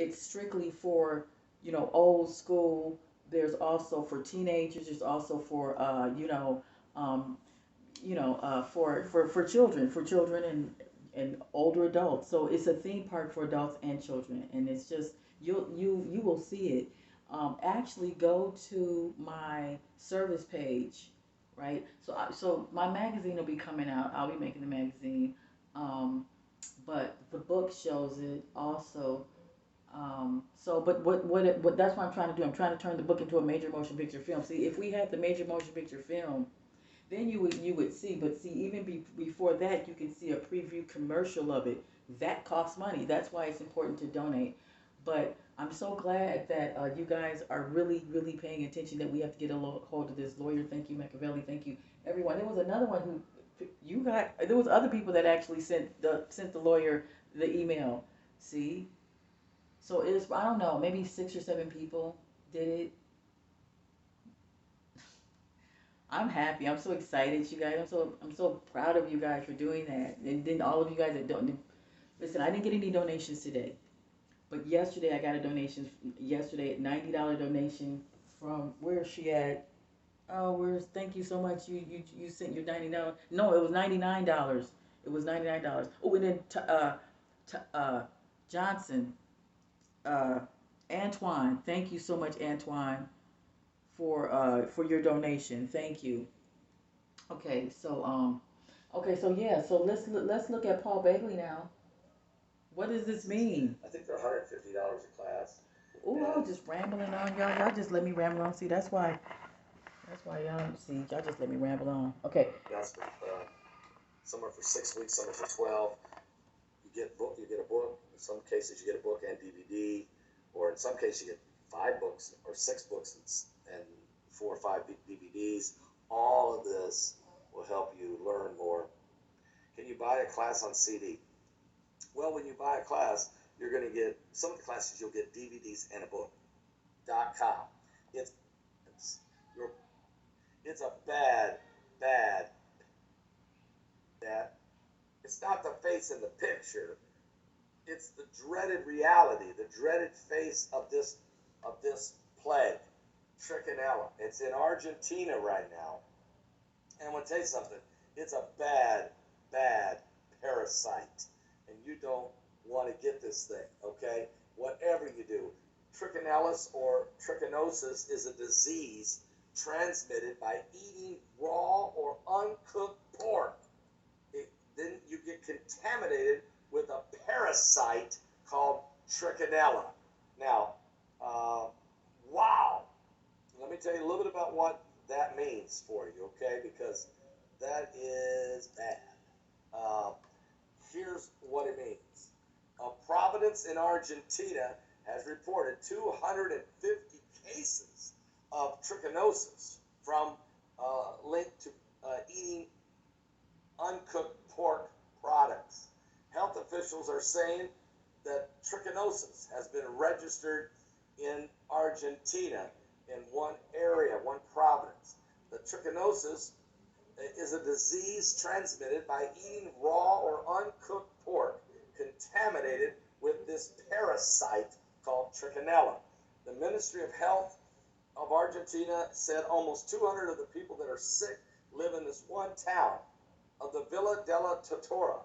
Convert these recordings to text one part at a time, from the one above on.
it's strictly for, old school. There's also for teenagers. There's also for, um, for children and older adults. So it's a theme park for adults and children, and it's just you will see it. Actually, go to my service page, right? So my magazine will be coming out. I'll be making the magazine, um, but the book shows it also. But what that's what I'm trying to do. I'm trying to turn the book into a major motion picture film. See, if we had the major motion picture film, then you would see. But see, even before that, you can see a preview commercial of it. That costs money. That's why it's important to donate. But I'm so glad that you guys are really, really paying attention. That we have to get a hold of this lawyer. Thank you, Machiavelli. Thank you, everyone. There was another one who you got. There was other people that actually sent the lawyer the email. See, so it's I don't know, maybe 6 or 7 people did it. I'm happy. I'm so excited, you guys. I'm so proud of you guys for doing that. And then all of you guys that don't listen. I didn't get any donations today, but yesterday I got a donation. Yesterday, $90 donation from where is she at? Oh, where's thank you so much. You sent your $90. No, it was $99. It was $99. Oh, and then Johnson, uh, Antoine. Thank you so much, Antoine, for your donation. Thank you. Okay, so yeah, so let's look at Paul Bailey now. What does this mean? I think they're $150 a class. Oh, I was just rambling on y'all. Y'all just let me ramble on. See, that's why y'all see y'all just let me ramble on. Okay. That's somewhere for 6 weeks, somewhere for 12. You get a book. In some cases, you get a book and DVD, or in some cases, you get 5 books or 6 books and 4 or 5 DVDs. All of this will help you learn more. Can you buy a class on CD? Well, when you buy a class, you're going to get some of the classes. You'll get DVDs and a book. .com. It's it's, it's a bad that it's not the face in the picture. It's the dreaded reality, the dreaded face of this plague, trichinella. It's in Argentina right now. And I'm going to tell you something. It's a bad parasite. And you don't want to get this thing, okay? Whatever you do. Trichinellus or trichinosis is a disease transmitted by eating raw or uncooked pork. Then you get contaminated with a parasite called trichinella. Now, wow. Let me tell you a little bit about what that means for you, okay? Because that is bad. Uh, Here's what it means. Providence in Argentina has reported 250 cases of trichinosis from linked to eating uncooked pork products. Health officials are saying that trichinosis has been registered in Argentina in one area, one province. The trichinosis is a disease transmitted by eating raw or uncooked pork contaminated with this parasite called trichinella. The Ministry of Health of Argentina said almost 200 of the people that are sick live in this one town of the Villa della Tortora.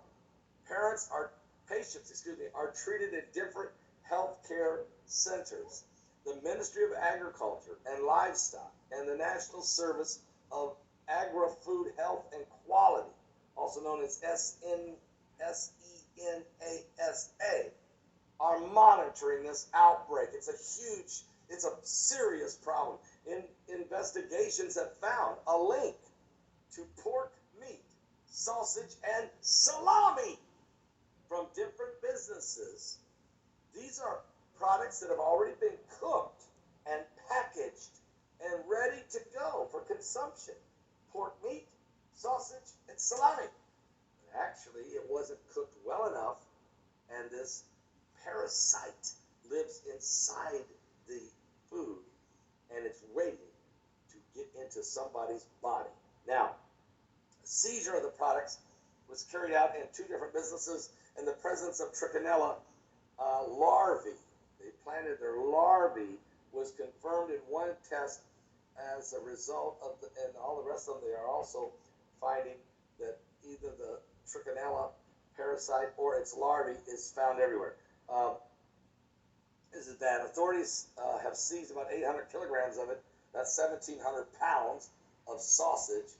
Patients, are treated in different healthcare centers. The Ministry of Agriculture and Livestock and the National Service of Agri-Food Health and Quality, also known as SENASA, are monitoring this outbreak. It's a serious problem. Investigations have found a link to pork meat, sausage, and salami from different businesses. These are products that have already been cooked and packaged and ready to go for consumption. Pork meat, sausage, and salami. Actually, it wasn't cooked well enough, and this parasite lives inside the food, and it's waiting to get into somebody's body. Now, a seizure of the products was carried out in 2 different businesses in the presence of trichinella larvae. transplanted their larvae was confirmed in one test as a result of the, and all the rest of them, they are also finding that either the trichinella parasite or its larvae is found everywhere. This is bad. Authorities have seized about 800 kilograms of it. That's 1,700 pounds of sausage.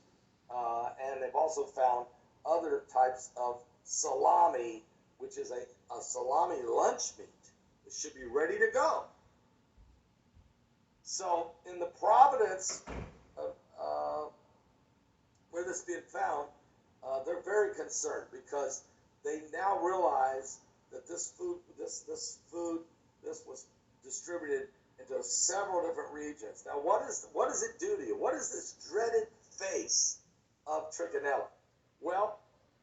And they've also found other types of salami, which is a salami lunch meat. It should be ready to go. So, in the providence of where this is being found, they're very concerned because they now realize that this was distributed into several different regions. Now, what does it do to you? What is this dreaded face of trichinella? Well,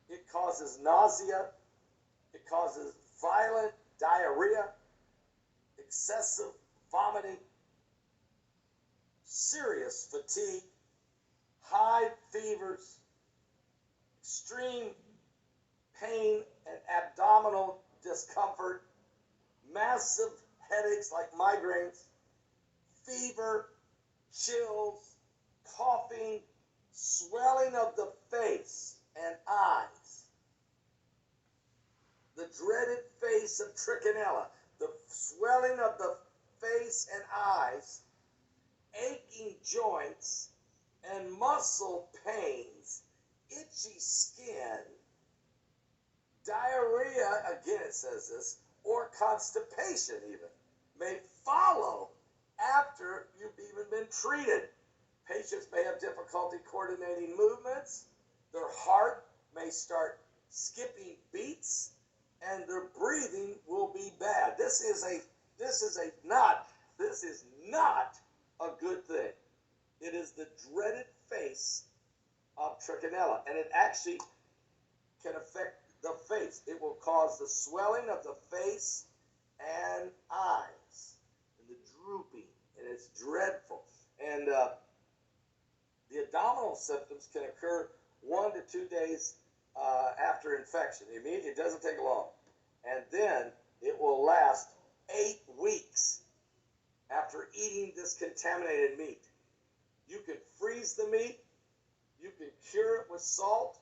it causes nausea, it causes violent diarrhea, excessive vomiting, serious fatigue, high fevers, extreme pain and abdominal discomfort, massive headaches like migraines, fever, chills, coughing, swelling of the face and eyes. The dreaded face of trichinella, the swelling of the face and eyes, aching joints and muscle pains, itchy skin, diarrhea, again it says this, or constipation even, may follow after you've even been treated. Patients may have difficulty coordinating movements, their heart may start skipping beats, and their breathing will be bad. This is not a good thing. It is the dreaded face of trichinella, and it actually can affect the face. It will cause the swelling of the face and eyes, and the drooping, and it's dreadful. And the abdominal symptoms can occur 1 to 2 days after infection. It doesn't take long. And then it will last 8 weeks after eating this contaminated meat. You can freeze the meat. You can cure it with salt.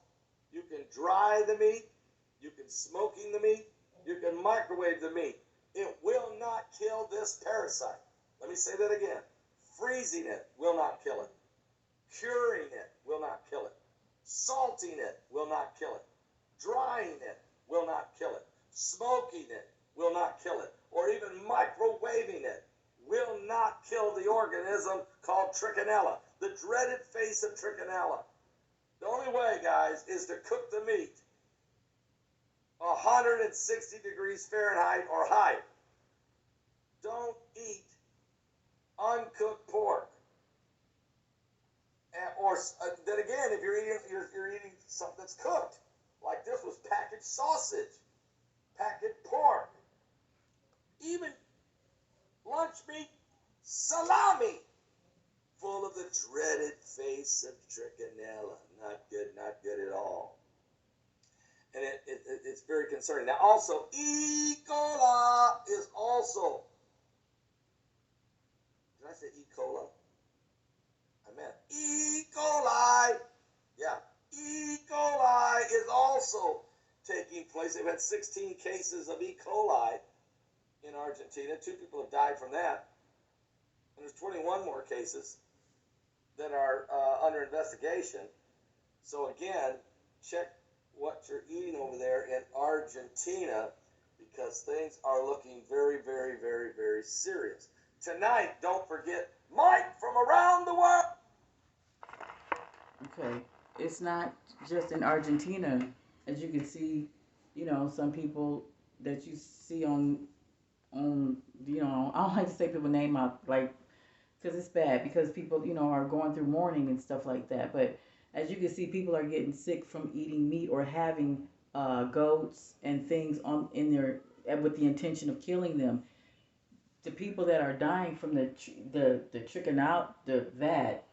You can dry the meat. You can smoking the meat. You can microwave the meat. It will not kill this parasite. Let me say that again. Freezing it will not kill it. Curing it will not kill it. Salting it will not kill it. Drying it will not kill it. Smoking it will not kill it. Or even microwaving it will not kill the organism called trichinella, the dreaded face of trichinella. The only way, guys, is to cook the meat 160 degrees Fahrenheit or higher. Don't eat uncooked pork. Or then again, if you're eating something that's cooked, like this was packaged sausage, packaged pork, even lunch meat, salami, full of the dreaded face of trichinella. Not good, not good at all. And it's very concerning. Now also, E. coli is also, did I say E. coli? I meant E. coli. Yeah, E. coli is also taking place. They've had 16 cases of E. coli in Argentina. 2 people have died from that. And there's 21 more cases that are under investigation. So again, check what you're eating over there in Argentina, because things are looking very, very, very, very serious. Tonight, don't forget Mike from around the world. Okay, it's not just in Argentina, as you can see. Some people that you see on I don't like to say people name out, like, because it's bad, because people are going through mourning and stuff like that. But as you can see, people are getting sick from eating meat or having goats and things on in their with the intention of killing them. The people that are dying from the chicken out the vat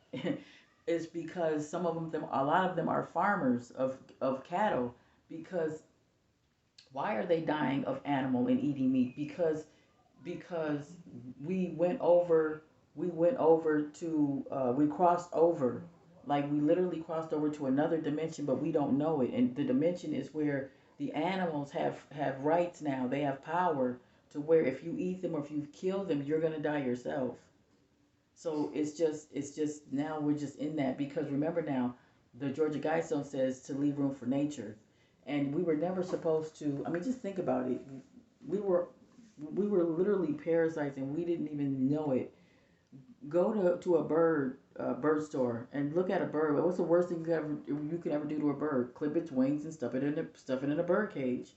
is because a lot of them are farmers of cattle. Because why are they dying of animal and eating meat? Because because we went over we went over to we crossed over, like we literally crossed over to another dimension, but we don't know it. And the dimension is where the animals have rights now. They have power to where if you eat them or if you kill them, you're gonna die yourself. So it's just now we're just in that, because remember now, the Georgia Guidestone says to leave room for nature, and we were never supposed to. I mean, just think about it. We were we were literally parasites and we didn't even know it. Go to a bird store and look at a bird. What's the worst thing you can ever do to a bird? Clip its wings and stuff it in a bird cage.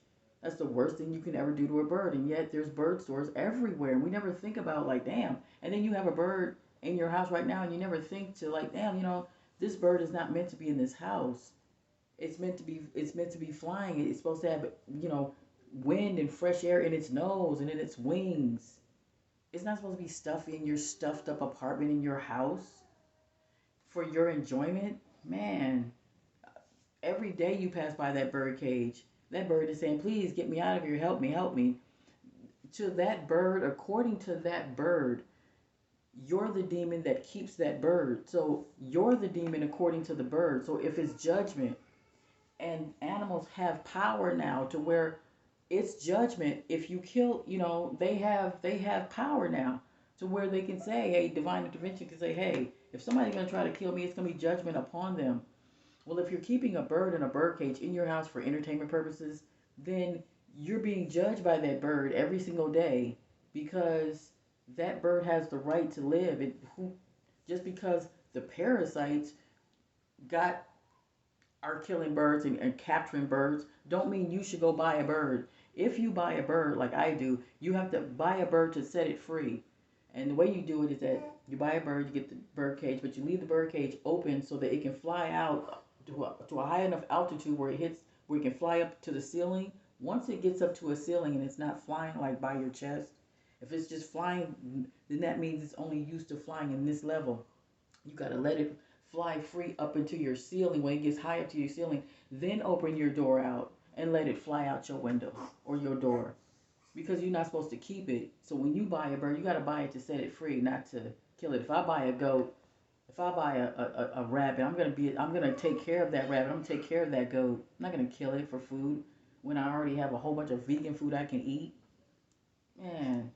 That's the worst thing you can ever do to a bird. And yet there's bird stores everywhere. And we never think about, like, damn. And then you have a bird in your house right now and you never think to, like, damn, this bird is not meant to be in this house. It's meant to be flying. It's supposed to have, you know, wind and fresh air in its nose and in its wings. It's not supposed to be stuffy in your stuffed up apartment in your house for your enjoyment. Man, every day you pass by that bird cage, that bird is saying, please get me out of here, help me, help me. To that bird, according to that bird, you're the demon that keeps that bird. So you're the demon according to the bird. So if it's judgment, and animals have power now to where it's judgment if you kill, they have power now to where they can say, hey, divine intervention can say, hey, if somebody's going to try to kill me, it's going to be judgment upon them. Well, if you're keeping a bird in a bird cage in your house for entertainment purposes, then you're being judged by that bird every single day, because that bird has the right to live. Just because the parasites got are killing birds and capturing birds, don't mean you should go buy a bird. If you buy a bird like I do, you have to buy a bird to set it free. And the way you do it is that you buy a bird, you get the bird cage, but you leave the bird cage open so that it can fly out to a high enough altitude where it can fly up to the ceiling. Once it gets up to a ceiling and it's not flying like by your chest, if it's just flying, then that means it's only used to flying in this level. You gotta let it fly free up into your ceiling. When it gets high up to your ceiling, then open your door out and let it fly out your window or your door. Because you're not supposed to keep it. So when you buy a bird, you gotta buy it to set it free, not to kill it. If I buy a goat, if I buy a rabbit, I'm gonna take care of that rabbit. I'm gonna take care of that goat. I'm not gonna kill it for food when I already have a whole bunch of vegan food I can eat. Man,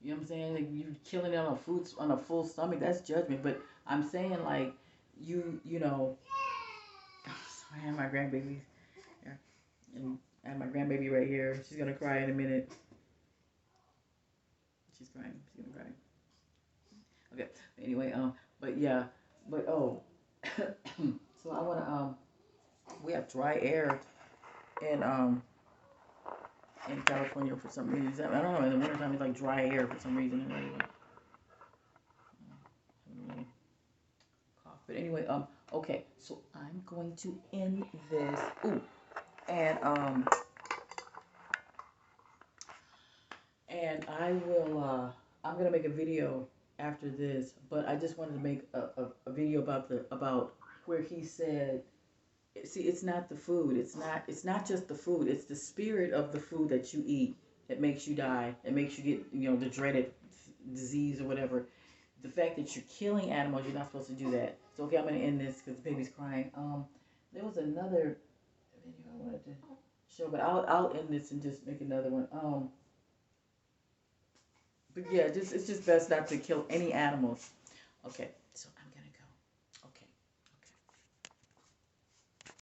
you know what I'm saying? Like, you killing it on a full stomach. That's judgment. But I'm saying, like, you know, I have my grandbaby. Yeah, and I have my grandbaby right here. She's gonna cry in a minute. She's crying. She's gonna cry. Okay. Anyway, but yeah, but oh, so I wanna we have dry air in in California for some reason. I don't know. In the wintertime, it's like dry air for some reason. Anyway, cough. But anyway, okay. So I'm going to end this. Ooh, and I will. I'm gonna make a video after this, but I just wanted to make a video about where he said, see, it's not the food. It's not just the food. It's the spirit of the food that you eat that makes you die. That makes you get, the dreaded disease or whatever. The fact that you're killing animals, you're not supposed to do that. So okay, I'm gonna end this because the baby's crying. There was another video I wanted to show, but I'll end this and just make another one. But yeah, it's just best not to kill any animals. Okay, so I'm